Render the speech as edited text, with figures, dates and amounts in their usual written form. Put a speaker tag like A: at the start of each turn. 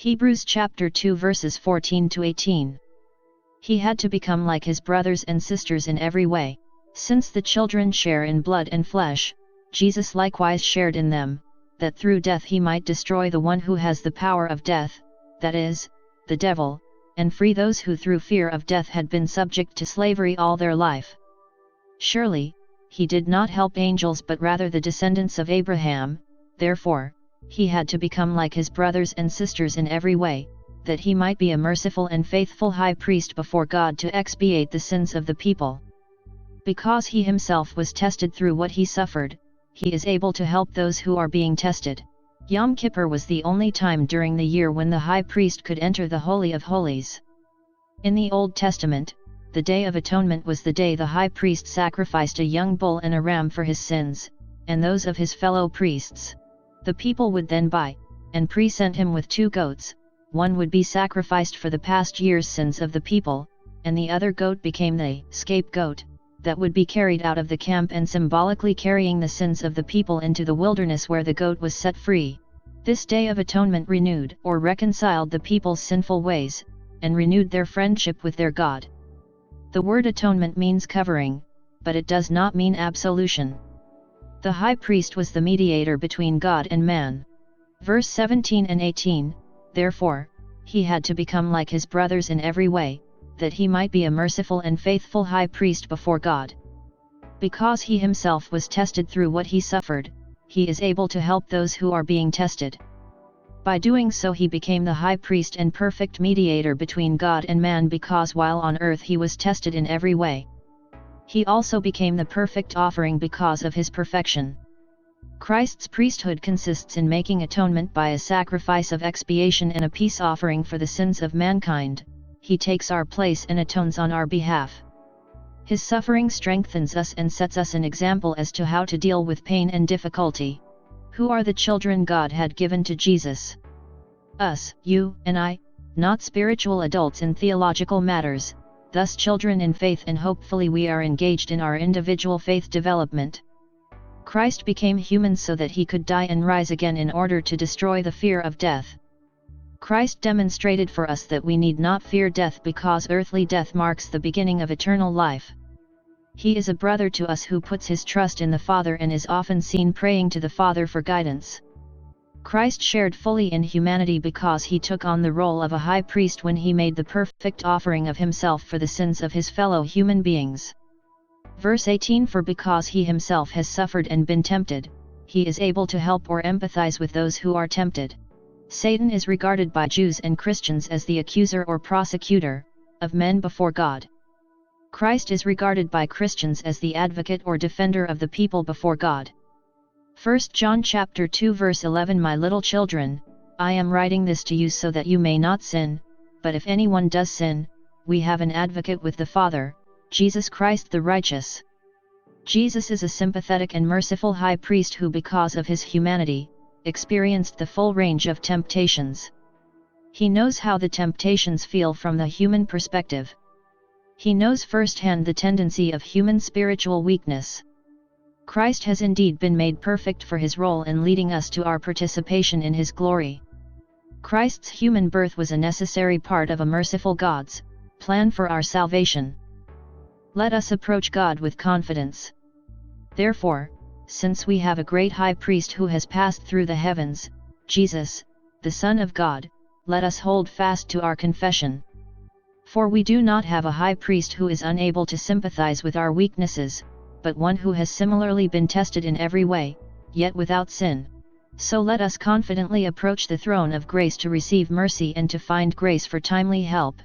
A: Hebrews chapter 2 verses 14 to 18. He had to become like his brothers and sisters in every way. Since the children share in blood and flesh, Jesus likewise shared in them, that through death he might destroy the one who has the power of death, that is, the devil, and free those who through fear of death had been subject to slavery all their life. Surely, he did not help angels but rather the descendants of Abraham, therefore, he had to become like his brothers and sisters in every way, that he might be a merciful and faithful high priest before God to expiate the sins of the people. Because he himself was tested through what he suffered, he is able to help those who are being tested. Yom Kippur was the only time during the year when the high priest could enter the Holy of Holies. In the Old Testament, the Day of Atonement was the day the high priest sacrificed a young bull and a ram for his sins, and those of his fellow priests. The people would then buy, and present him with 2 goats, one would be sacrificed for the past year's sins of the people, and the other goat became the scapegoat, that would be carried out of the camp and symbolically carrying the sins of the people into the wilderness where the goat was set free. This Day of Atonement renewed or reconciled the people's sinful ways, and renewed their friendship with their God. The word atonement means covering, but it does not mean absolution. The high priest was the mediator between God and man. Verse 17 and 18, therefore, he had to become like his brothers in every way, that he might be a merciful and faithful high priest before God. Because he himself was tested through what he suffered, he is able to help those who are being tested. By doing so he became the high priest and perfect mediator between God and man because while on earth he was tested in every way. He also became the perfect offering because of his perfection. Christ's priesthood consists in making atonement by a sacrifice of expiation and a peace offering for the sins of mankind. He takes our place and atones on our behalf. His suffering strengthens us and sets us an example as to how to deal with pain and difficulty. Who are the children God had given to Jesus? Us, you, and I, not spiritual adults in theological matters, thus children in faith, and hopefully we are engaged in our individual faith development. Christ became human so that he could die and rise again in order to destroy the fear of death. Christ demonstrated for us that we need not fear death because earthly death marks the beginning of eternal life. He is a brother to us who puts his trust in the Father and is often seen praying to the Father for guidance. Christ shared fully in humanity because he took on the role of a high priest when he made the perfect offering of himself for the sins of his fellow human beings. Verse 18, for because he himself has suffered and been tempted, he is able to help or empathize with those who are tempted. Satan is regarded by Jews and Christians as the accuser or prosecutor of men before God. Christ is regarded by Christians as the advocate or defender of the people before God. 1 John chapter 2 verse 11, my little children, I am writing this to you so that you may not sin, but if anyone does sin, we have an advocate with the Father, Jesus Christ the righteous. Jesus is a sympathetic and merciful high priest who, because of his humanity, experienced the full range of temptations. He knows how the temptations feel from the human perspective. He knows firsthand the tendency of human spiritual weakness. Christ has indeed been made perfect for his role in leading us to our participation in his glory. Christ's human birth was a necessary part of a merciful God's plan for our salvation. Let us approach God with confidence. Therefore, since we have a great high priest who has passed through the heavens, Jesus, the Son of God, let us hold fast to our confession. For we do not have a high priest who is unable to sympathize with our weaknesses, but one who has similarly been tested in every way, yet without sin. So let us confidently approach the throne of grace to receive mercy and to find grace for timely help.